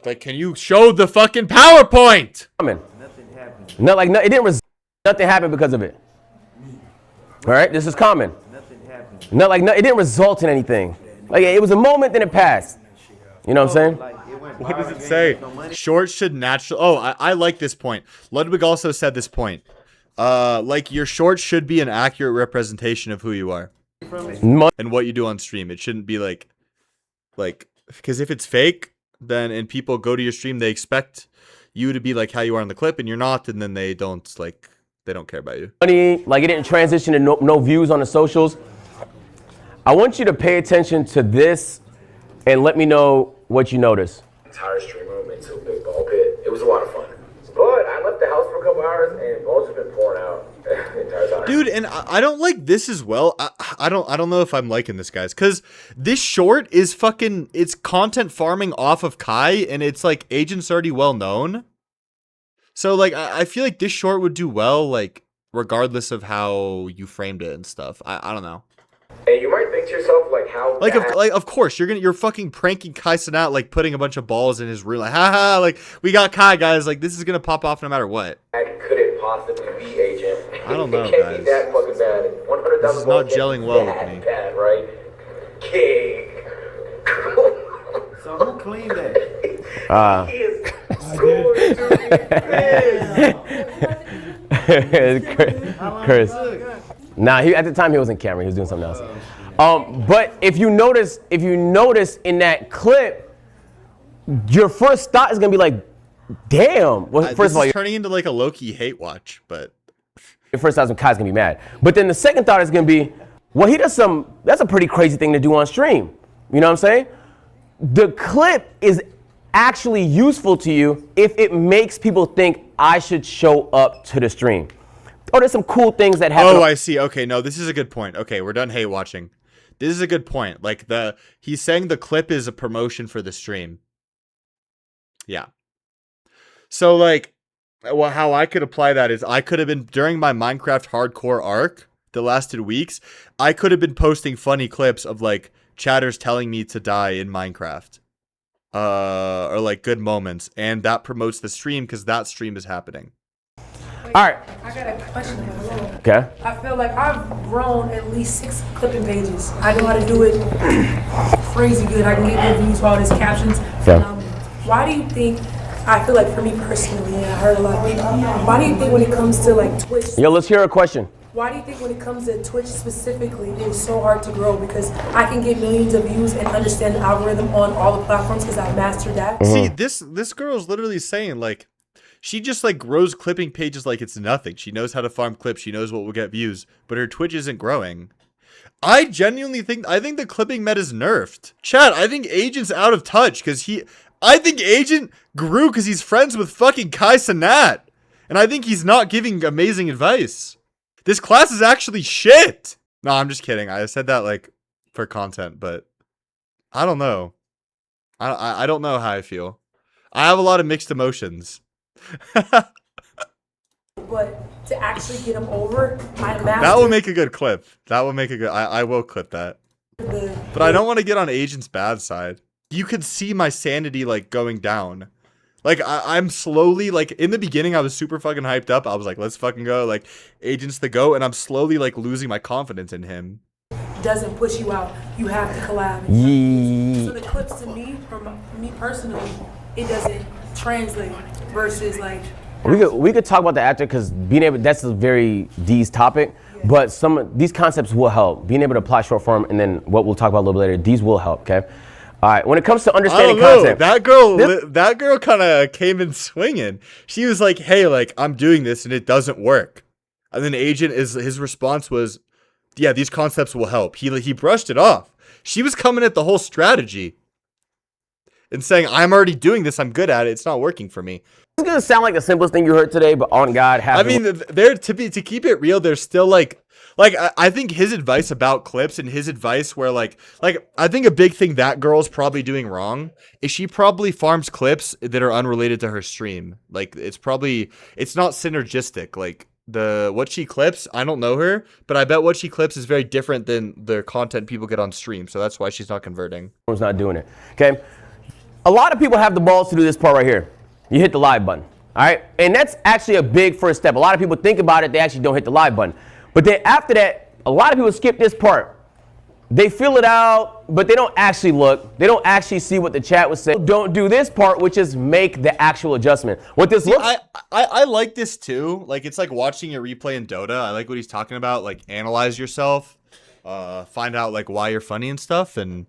Like, can you show the fucking PowerPoint? Nothing happened. Nothing happened because of it. All right, this is common. Nothing happened. It didn't result in anything. Like it was a moment, then it passed. You know what I'm saying? What does it say? Shorts should naturally. Oh, I like this point. Ludwig also said this point. Like your shorts should be an accurate representation of who you are and what you do on stream. It shouldn't be like, because if it's fake, then and people go to your stream, they expect you to be like how you are on the clip, and you're not, and then they don't care about you. Like it didn't transition to no views on the socials. I want you to pay attention to this and let me know what you notice. Entire stream room into a big ball pit. It was a lot of fun. But I left the house for a couple hours and balls have been pouring out the entire time. Dude, and I don't like this as well. I don't know if I'm liking this, guys, because this short is it's content farming off of Kai, and it's like agent's already well known. So like I feel like this short would do well, like regardless of how you framed it and stuff. I don't know. And you might think to yourself, like, how bad of course you're fucking pranking Kai Cenat, like putting a bunch of balls in his room, like haha, like we got Kai, guys, like this is gonna pop off no matter what. could it possibly be, Agent. I don't know, It can't be guys. that fucking bad. 100,000 This is not votes can't gelling be well that with me. bad, right? King. So who cleaned that? He is scoring Chris. Nah, at the time he wasn't camera. He was doing something else. But if you notice in that clip, your first thought is gonna be like, "Damn." Well, This first of all, is turning into like a low-key hate watch, but your first thought is Kai's gonna be mad. But then the second thought is gonna be, "Well, he does some. That's a pretty crazy thing to do on stream." You know what I'm saying? The clip is actually useful to you if it makes people think I should show up to the stream. Oh, there's some cool things that happen. oh, I see. Okay, no, this is a good point. Okay, we're done hate watching. This is a good point. Like he's saying the clip is a promotion for the stream. Yeah. So like, well, how I could apply that is I could have been during my Minecraft hardcore arc that lasted weeks. I could have been posting funny clips of like chatters telling me to die in Minecraft, or like good moments, and that promotes the stream because that stream is happening. All right. I got a question. Okay. I feel like I've grown at least 6 clipping pages. I know how to do it crazy good. I can get good views, all these captions. Phenomenal. Why do you think, I feel like for me personally, and I heard a lot of people, why do you think when it comes to like Twitch, Yo, let's hear a question. why do you think when it comes to Twitch specifically, it is so hard to grow? Because I can get millions of views and understand the algorithm on all the platforms because I've mastered that. See, this girl's literally saying like, she just like grows clipping pages like it's nothing. She knows how to farm clips. She knows what will get views, but her Twitch isn't growing. I genuinely think the clipping meta's nerfed. Chat, I think Agent's out of touch because I think Agent grew because he's friends with fucking Kai Cenat. And I think he's not giving amazing advice. This class is actually shit. No, I'm just kidding. I said that like for content, but I don't know. I don't know how I feel. I have a lot of mixed emotions. But to actually get them over, I mastered That will make a good clip. That will make a good. I will clip that. But I don't want to get on Agent's bad side. You could see my sanity like going down. Like I'm slowly like in the beginning I was super fucking hyped up. I was like, let's fucking go. Like Agent's the GOAT, and I'm slowly like losing my confidence in him. doesn't push you out. You have to collab. So the clips to me, from me personally, it doesn't translate versus like. We could talk about the actor because being able, that's a very D's topic, but some of these concepts will help. Being able to apply short form, and then what we'll talk about a little bit later, these will help, okay? All right, when it comes to understanding content. That girl kind of came in swinging. She was like, hey, like, I'm doing this and it doesn't work. And then his response was, yeah, these concepts will help. He brushed it off. She was coming at the whole strategy and saying, I'm already doing this. I'm good at it. It's not working for me. It's gonna sound like the simplest thing you heard today, but on God, I mean, to keep it real, there's still like I think his advice about clips and his advice where like I think a big thing that girl's probably doing wrong is she probably farms clips that are unrelated to her stream. Like it's not synergistic. Like what she clips, I don't know her, but I bet what she clips is very different than the content people get on stream. So that's why she's not converting. Was not doing it. Okay, a lot of people have the balls to do this part right here. You hit the live button, all right? And that's actually a big first step. A lot of people think about it, they actually don't hit the live button. But then after that, a lot of people skip this part. They fill it out, but they don't actually look. They don't actually see what the chat was saying. Don't do this part, which is make the actual adjustment. What this looks I like this too. Like it's like watching a replay in Dota. I like what he's talking about. Like analyze yourself, find out like why you're funny and stuff, and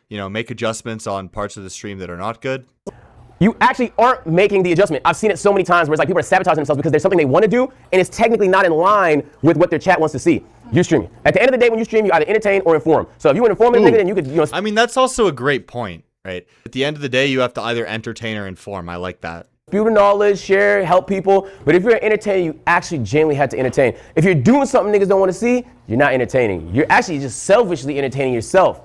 make adjustments on parts of the stream that are not good. You actually aren't making the adjustment. I've seen it so many times where it's like people are sabotaging themselves because there's something they want to do and it's technically not in line with what their chat wants to see. You're streaming. At the end of the day, when you stream, you either entertain or inform. So if you want to inform a nigga, then you could, I mean, that's also a great point, right? At the end of the day, you have to either entertain or inform. I like that. Spew the knowledge, share, help people. But if you're an entertainer, you actually genuinely have to entertain. If you're doing something niggas don't want to see, you're not entertaining. You're actually just selfishly entertaining yourself.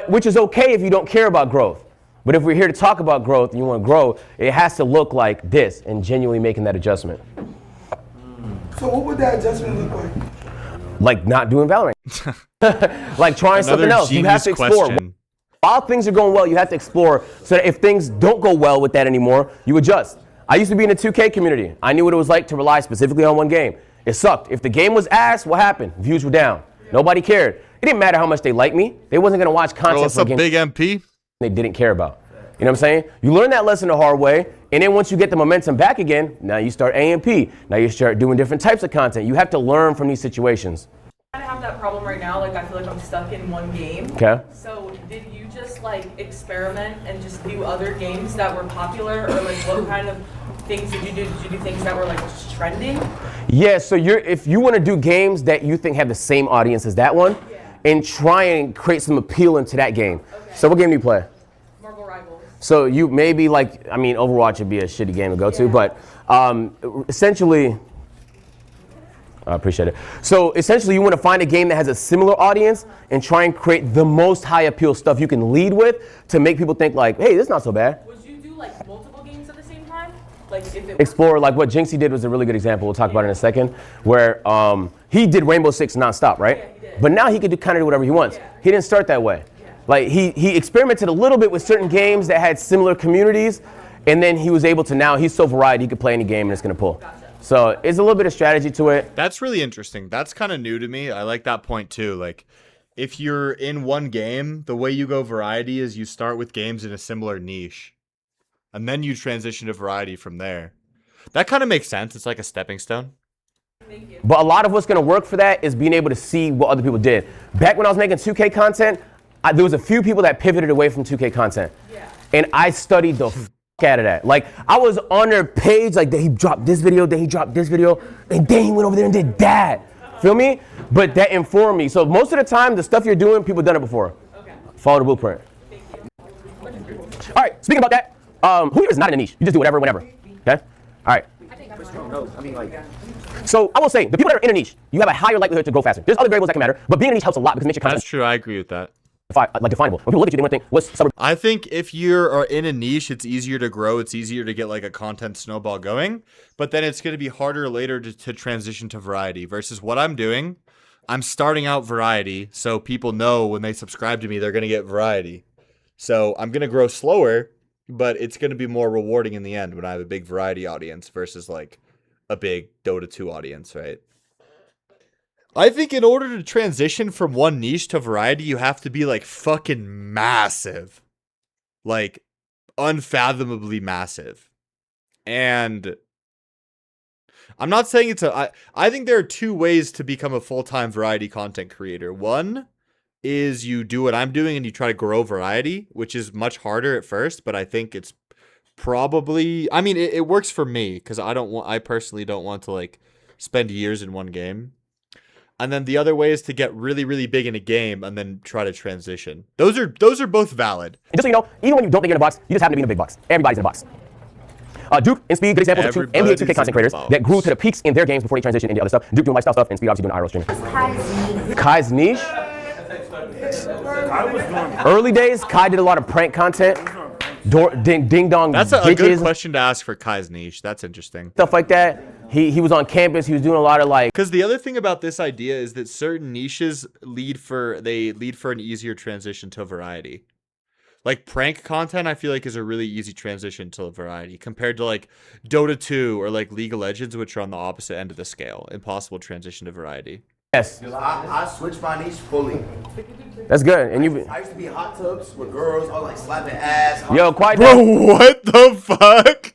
Which is okay if you don't care about growth. But if we're here to talk about growth and you want to grow, it has to look like this and genuinely making that adjustment. So what would that adjustment look like? Like not doing Valorant. Like trying something else. You have to explore. Question. While things are going well, you have to explore so that if things don't go well with that anymore, you adjust. I used to be in the 2K community. I knew what it was like to rely specifically on one game. It sucked. If the game was ass, what happened? Views were down. Nobody cared. It didn't matter how much they liked me. They wasn't gonna watch content What's for a up, game Big MP? they didn't care about. You know what I'm saying? You learn that lesson the hard way, and then once you get the momentum back again, now you start A&P. Now you start doing different types of content. You have to learn from these situations. I have that problem right now. Like I feel like I'm stuck in one game. Okay. So did you just like experiment and just do other games that were popular, or like what kind of things did you do? Did you do things that were like just trending? Yeah. So if you want to do games that you think have the same audience as that one, and try and create some appeal into that game. Okay. So what game do you play? Marvel Rivals. So you maybe like, I mean, Overwatch would be a shitty game to go to, but essentially. I appreciate it. So essentially you want to find a game that has a similar audience and try and create the most high appeal stuff you can lead with to make people think like, hey, this is not so bad. Would you do like multiple games at the same time? Like if it Explore, like what Jinxie did was a really good example. We'll talk about it in a second. Where he did Rainbow Six nonstop, right? Yeah, he did. But now he could kind of do whatever he wants. Yeah. He didn't start that way. Yeah. Like he experimented a little bit with certain games that had similar communities, and then he was able to, now he's so varied he could play any game and it's gonna pull. Gotcha. So it's a little bit of strategy to it. That's really interesting. That's kind of new to me. I like that point too. Like, if you're in one game, the way you go variety is you start with games in a similar niche, and then you transition to variety from there. That kind of makes sense. It's like a stepping stone. But a lot of what's gonna work for that is being able to see what other people did. Back when I was making 2K content, there was a few people that pivoted away from 2K content. Yeah. And I studied the out of that. Like, I was on their page, like, he dropped this video, then he dropped this video, and then he went over there and did that. Feel me? But that informed me. So most of the time, the stuff you're doing, people have done it before. Okay. Follow the blueprint. All right, speaking about that, who here is not in a niche? You just do whatever, whenever. Okay? All right. So I will say, the people that are in a niche, you have a higher likelihood to grow faster. There's other variables that can matter, but being in a niche helps a lot because it makes your content That's true. I agree with that. definable. When people look at you, they want to think, what's suburb? I think if you're in a niche, it's easier to grow. It's easier to get like a content snowball going. But then it's going to be harder later to transition to variety versus what I'm doing. I'm starting out variety, so people know when they subscribe to me, they're going to get variety. So I'm going to grow slower, but it's going to be more rewarding in the end when I have a big variety audience versus like a big Dota 2 audience, right? I think in order to transition from one niche to variety, you have to be like fucking massive. Like unfathomably massive. And I'm not saying it's I think there are two ways to become a full-time variety content creator. One is you do what I'm doing and you try to grow variety, which is much harder at first, but I think it's probably, I mean, it works for me because I personally don't want to like spend years in one game. And then the other way is to get really, really big in a game and then try to transition. Those are both valid. And just so you know, even when you don't think you're in a box, you just happen to be in a big box. Everybody's in a box. Duke and Speed, good examples of two NBA 2K content creators that grew to the peaks in their games before they transitioned into other stuff. Duke doing lifestyle stuff and Speed obviously doing IRL streaming. Kai's niche. Early days, Kai did a lot of prank content. Ding dong. That's a good question to ask for Kai's niche. That's interesting. Stuff like that. He was on campus. He was doing a lot of like. Because the other thing about this idea is that certain niches lead for an easier transition to variety. Like prank content, I feel like is a really easy transition to variety compared to like Dota 2 or like League of Legends, which are on the opposite end of the scale. Impossible transition to variety. Yes. I switched my niche fully. That's good. And I used to be hot tubs with girls, I was like slapping ass. Yo, quiet Bro, down. what the fuck?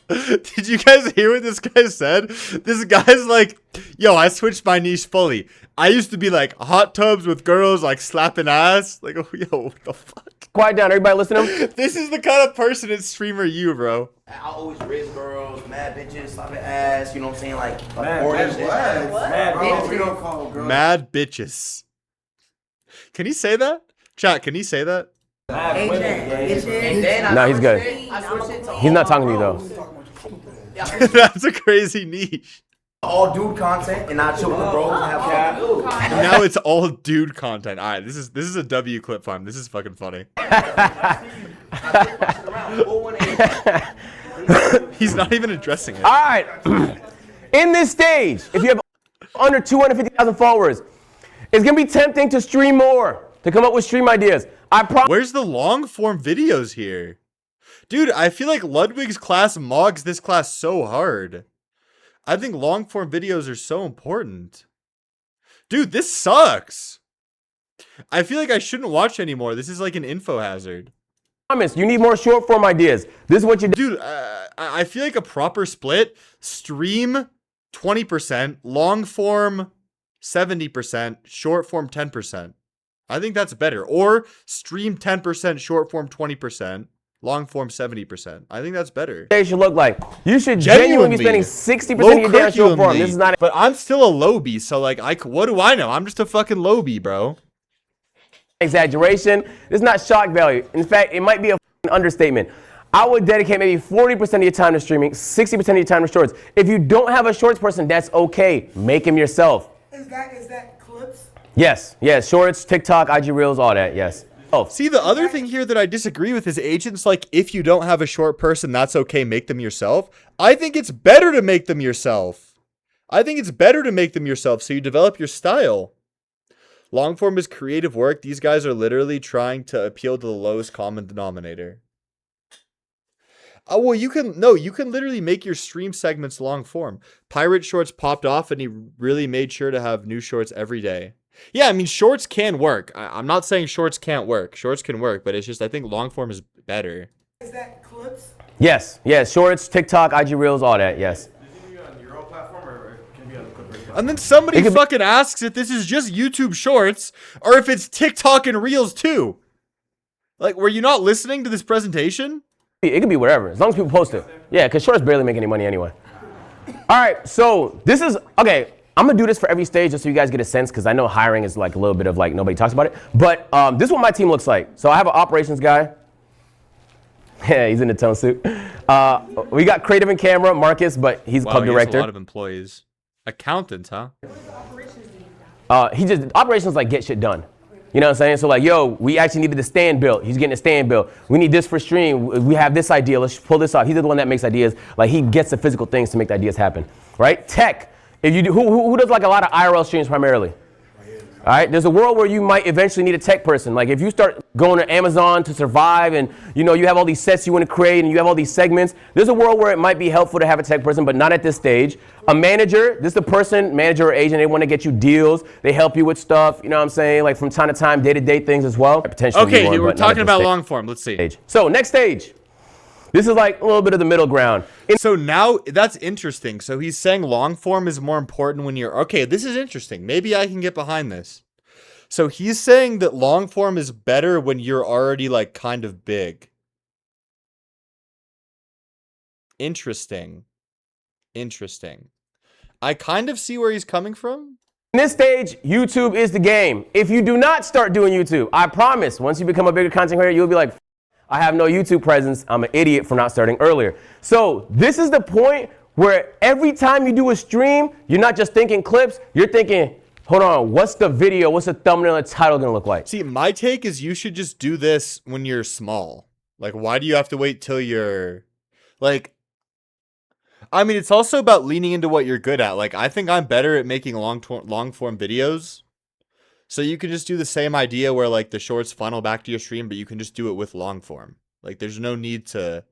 Did you guys hear what this guy said? This guy's like, yo, I switched my niche fully. I used to be like hot tubs with girls, like slapping ass. Like, oh, yo, what the fuck? Quiet down, everybody listen to him. This is the kind of person and streamer you, bro. I always raise girls, mad bitches, slapping ass, you know what I'm saying? Like Mad orange bitches. shit. Mad Bro, bitches. we don't call girls. Mad bitches. Can he say that? Chat, can he say that? Mad women. And then I No, he's good. I switched it to He's not talking to you though. That's a crazy niche. all dude content, and I chill with the bros and have fun. And now it's all dude content. All right, this is a W clip farm. This is fucking funny. He's not even addressing it. All right. In this stage, if you have under 250,000 followers, it's gonna be tempting to stream more, to come up with stream ideas. I promise. Where's the long form videos here? Dude, I feel like Ludwig's class mogs this class so hard. I think long form videos are so important. Dude, this sucks. I feel like I shouldn't watch anymore. This is like an info hazard. Promise, you need more short form ideas. This is what you do. Dude, I feel like a proper split, stream 20%, long form 70%, short form 10%. I think that's better. Or stream 10%, short form 20%, long form 70%. I think that's better. They should look like. You should genuinely be spending 60% of your day on short form. This is not. But I'm still a low B, so like, what do I know? I'm just a fucking low B, bro. Exaggeration. This is not shock value. In fact, it might be a understatement. I would dedicate maybe 40% of your time to streaming, 60% of your time to shorts. If you don't have a shorts person, that's okay. Make him yourself. Is that clips? Yes, shorts, TikTok, IG Reels, all that, yes. Oh, see, the other thing here that I disagree with is agents like, if you don't have a short person, that's okay, make them yourself. I think it's better to make them yourself. So you develop your style. Long form is creative work. These guys are literally trying to appeal to the lowest common denominator. Oh, well, you can literally make your stream segments long form. Pirate Shorts popped off and he really made sure to have new shorts every day. Yeah, I mean, shorts can work. I'm not saying shorts can't work. Shorts can work, but it's just, I think long form is better. Is that clips? Yes, shorts, TikTok, IG Reels, all that, yes. And then somebody fucking asks if this is just YouTube Shorts or if it's TikTok and Reels too. Like, were you not listening to this presentation? It could be whatever, as long as people post it. Yeah, because Shorts barely make any money anyway. All right, so this is, okay, I'm going to do this for every stage just so you guys get a sense, because I know hiring is like a little bit of like nobody talks about it. But this is what my team looks like. So I have an operations guy. Yeah, he's in the tone suit. We got creative and camera, Marcus, but he's club director. A lot of employees. Accountants, huh? Operations like get shit done. You know what I'm saying? So like, yo, we actually needed the stand built. He's getting a stand built. We need this for stream. We have this idea. Let's pull this off. He's the one that makes ideas. Like he gets the physical things to make the ideas happen, right? Tech. If you do, who does like a lot of IRL streams primarily? All right, there's a world where you might eventually need a tech person. Like if you start going to Amazon to survive and you know you have all these sets you want to create and you have all these segments, there's a world where it might be helpful to have a tech person, but not at this stage. A manager, this is the person, manager or agent, they want to get you deals. They help you with stuff, you know what I'm saying? Like from time to time, day-to-day things as well. Potentially okay, we're talking about long form. Let's see. So next stage. This is like a little bit of the middle ground. So now that's interesting. So he's saying long form is more important when you're, okay, this is interesting. Maybe I can get behind this. So he's saying that long form is better when you're already like kind of big. Interesting. I kind of see where he's coming from. In this stage, YouTube is the game. If you do not start doing YouTube, I promise, once you become a bigger content creator, you'll be like, I have no YouTube presence. I'm an idiot for not starting earlier. So this is the point where every time you do a stream, you're not just thinking clips, you're thinking, hold on, what's the video, what's the thumbnail and title gonna look like? See, my take is you should just do this when you're small. Like, why do you have to wait till you're, like, I mean, it's also about leaning into what you're good at. Like, I think I'm better at making long form videos. So you can just do the same idea where like the shorts funnel back to your stream, but you can just do it with long form. Like there's no need to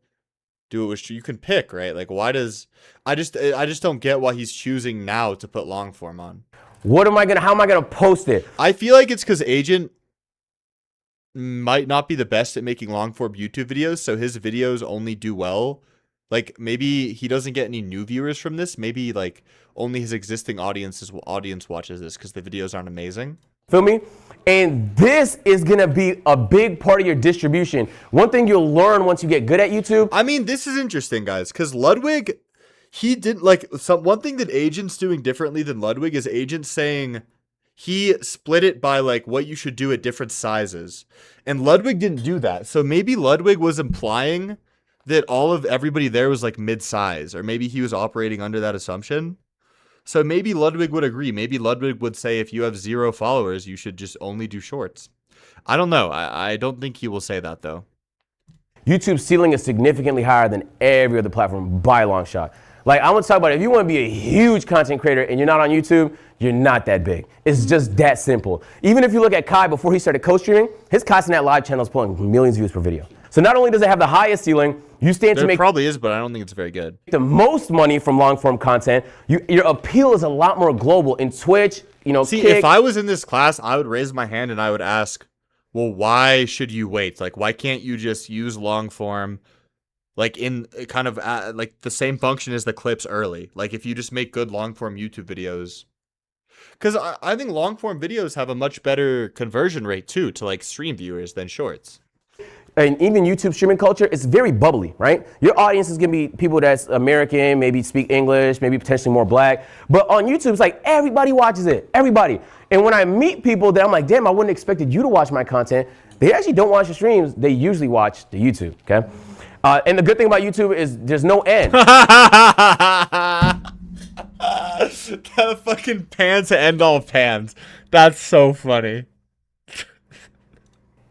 do it with, you can pick, right? Like why does, I just don't get why he's choosing now to put long form on. How am I gonna post it? I feel like it's because Agent might not be the best at making long form YouTube videos. So his videos only do well. Like maybe he doesn't get any new viewers from this. Maybe like only his existing audience watches this because the videos aren't amazing. Feel me? And this is gonna be a big part of your distribution. One thing you'll learn once you get good at YouTube. I mean, this is interesting, guys, because Ludwig, he didn't like one thing that Agent's doing differently than Ludwig is Agent saying he split it by like what you should do at different sizes. And Ludwig didn't do that. So maybe Ludwig was implying that everybody there was like mid-size, or maybe he was operating under that assumption. So maybe Ludwig would agree. Maybe Ludwig would say if you have 0 followers, you should just only do shorts. I don't know. I don't think he will say that, though. YouTube's ceiling is significantly higher than every other platform by a long shot. Like, I want to talk about it. If you want to be a huge content creator and you're not on YouTube, you're not that big. It's just that simple. Even if you look at Kai before he started co-streaming, his Kai Cenat Live channel is pulling millions of views per video. So not only does it have the highest ceiling, you stand to There make probably is, but I don't think it's very good. the most money from long form content. Your appeal is a lot more global in Twitch. See, Kick. if I was in this class, I would raise my hand and I would ask, well, why should you wait? Like, why can't you just use long form, like in kind of like the same function as the clips early? Like, if you just make good long form YouTube videos, because I think long form videos have a much better conversion rate too to like stream viewers than shorts. And even YouTube streaming culture, it's very bubbly, right? Your audience is gonna be people that's American, maybe speak English, maybe potentially more black. But on YouTube, it's like everybody watches it, everybody. And when I meet people that I'm like, damn, I wouldn't have expected you to watch my content, they actually don't watch the streams, they usually watch the YouTube, okay? And the good thing about YouTube is there's no end. That fucking pan to end all pans. That's so funny.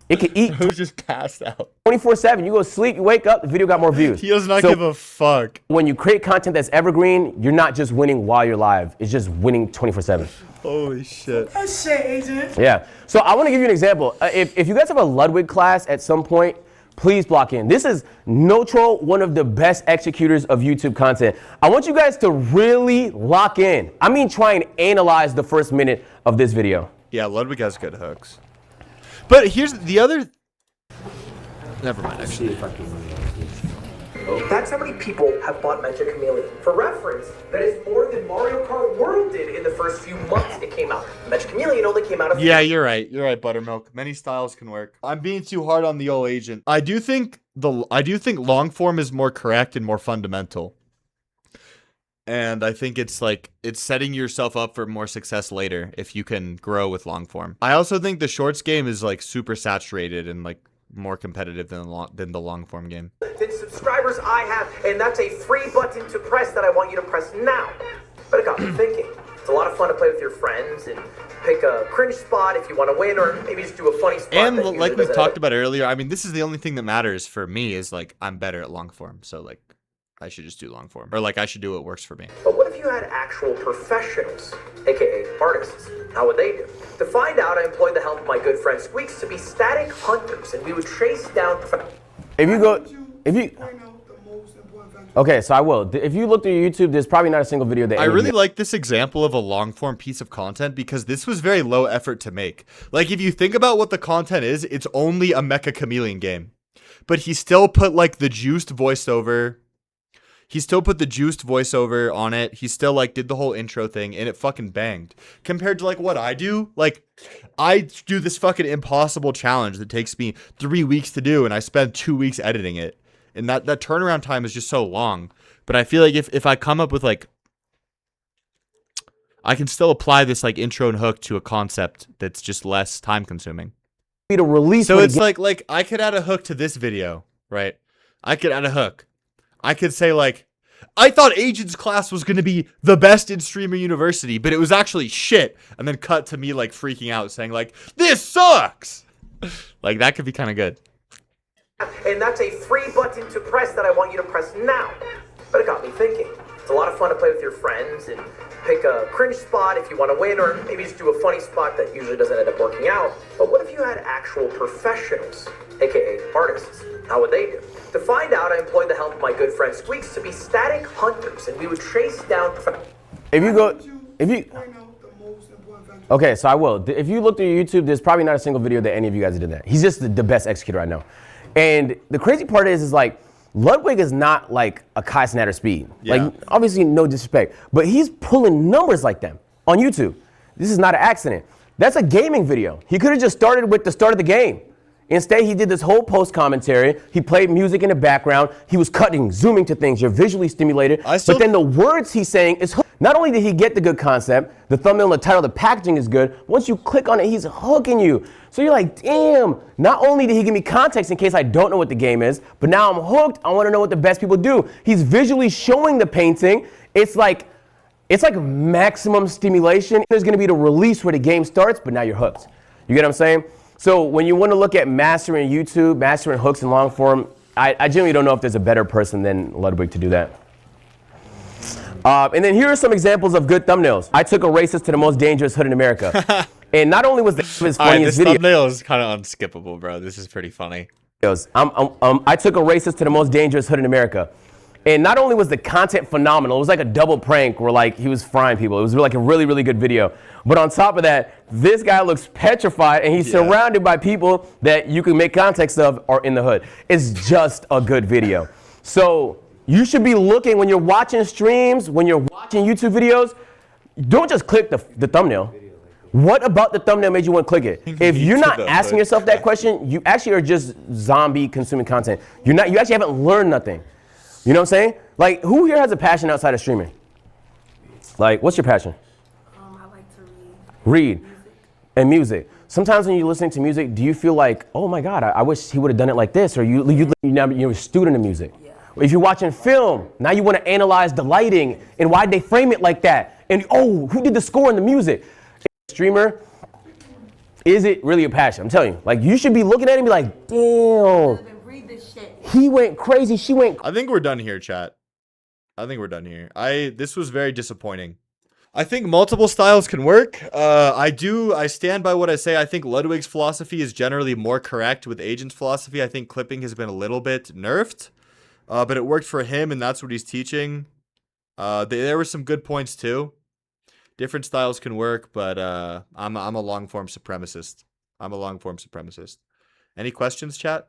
It can eat. Who's just passed out? 24/7. You go to sleep, you wake up, the video got more views. He does not give a fuck. When you create content that's evergreen, you're not just winning while you're live. It's just winning 24/7. Holy shit. That's shit, agent. Yeah. So I want to give you an example. If you guys have a Ludwig class at some point, please block in. This is no troll, one of the best executors of YouTube content. I want you guys to really lock in. I mean, try and analyze the first minute of this video. Yeah, Ludwig has good hooks. But here's the other. Never mind, actually. That's how many people have bought Magic Chameleon. For reference, that is more than Mario Kart World did in the first few months it came out. Magic Chameleon only came out a few. Yeah, you're right. You're right, Buttermilk. Many styles can work. I'm being too hard on the old agent. I do think long form is more correct and more fundamental. And I think it's setting yourself up for more success later if you can grow with long form. I also think the shorts game is like super saturated and like more competitive than the long form game. Than subscribers I have, and that's a free button to press that I want you to press now. But it got me thinking. It's a lot of fun to play with your friends and pick a cringe spot if you want to win, or maybe just do a funny spot. And that like we usually talked about earlier, I mean, this is the only thing that matters for me is like I'm better at long form. So like I should just do long form, or like I should do what works for me. But what if you had actual professionals, aka artists? How would they do? To find out, I employed the help of my good friend Squeaks to be static hunters, and we would trace down. Okay, so I will. If you look through YouTube, there's probably not a single video that I really like this example of a long form piece of content because this was very low effort to make. Like if you think about what the content is, it's only a Mecha Chameleon game, but he still put like the juiced voiceover. He still put the juiced voiceover on it. He still like did the whole intro thing and it fucking banged. Compared to like what I do, like I do this fucking impossible challenge that takes me 3 weeks to do and I spend 2 weeks editing it. And that turnaround time is just so long. But I feel like if I come up with like, I can still apply this like intro and hook to a concept that's just less time consuming. So it's like I could add a hook to this video, right? I could add a hook. I could say like, I thought Agent's class was going to be the best in Streamer University, but it was actually shit. And then cut to me like freaking out saying like, this sucks. Like that could be kind of good. And that's a free button to press that I want you to press now. But it got me thinking. It's a lot of fun to play with your friends and pick a cringe spot if you want to win, or maybe just do a funny spot that usually doesn't end up working out. But what if you had actual professionals, aka artists? How would they do? To find out, I employed the help of my good friend Squeaks to be static hunters, and we would trace down. Okay, so I will. If you look through YouTube, there's probably not a single video that any of you guys did that. He's just the best executor I know. And the crazy part is like, Ludwig is not like a Kai Cenat or Speed. Yeah. Like, obviously, no disrespect, but he's pulling numbers like them on YouTube. This is not an accident. That's a gaming video. He could have just started with the start of the game. Instead, he did this whole post commentary. He played music in the background. He was cutting, zooming to things. You're visually stimulated. But then the words he's saying is hook. Not only did he get the good concept, the thumbnail, the title, the packaging is good. Once you click on it, he's hooking you. So you're like, damn, not only did he give me context in case I don't know what the game is, but now I'm hooked. I want to know what the best people do. He's visually showing the painting. It's like maximum stimulation. There's going to be the release where the game starts, but now you're hooked. You get what I'm saying? So when you want to look at mastering YouTube, mastering hooks and long form, I genuinely don't know if there's a better person than Ludwig to do that. And then here are some examples of good thumbnails. I took a racist to the most dangerous hood in America. And not only was this his funniest this video. thumbnail is kind of unskippable, bro. This is pretty funny. videos. I took a racist to the most dangerous hood in America. And not only was the content phenomenal, it was like a double prank where like he was frying people. It was like a really, really good video. But on top of that, this guy looks petrified and he's surrounded by people that you can make context of are in the hood. It's just a good video. So you should be looking when you're watching streams, when you're watching YouTube videos, don't just click the thumbnail. What about the thumbnail made you want to click it? If you're not asking yourself that question, you actually are just zombie consuming content. You actually haven't learned nothing. You know what I'm saying? Like, who here has a passion outside of streaming? Like, what's your passion? I like to Read. And music. Sometimes when you're listening to music, do you feel like, oh my God, I wish he would have done it like this? Or you're a student of music. Yeah. If you're watching film, now you want to analyze the lighting and why they frame it like that. And oh, who did the score and the music? Streamer, is it really a passion? I'm telling you, like you should be looking at it and be like, damn, he went crazy, she went. I think we're done here, chat. I think we're done here. This was very disappointing. I think multiple styles can work. I stand by what I say. I think Ludwig's philosophy is generally more correct with Agent's philosophy. I think clipping has been a little bit nerfed, but it worked for him and that's what he's teaching. There were some good points too. Different styles can work, but I'm a long form supremacist. Any questions, chat?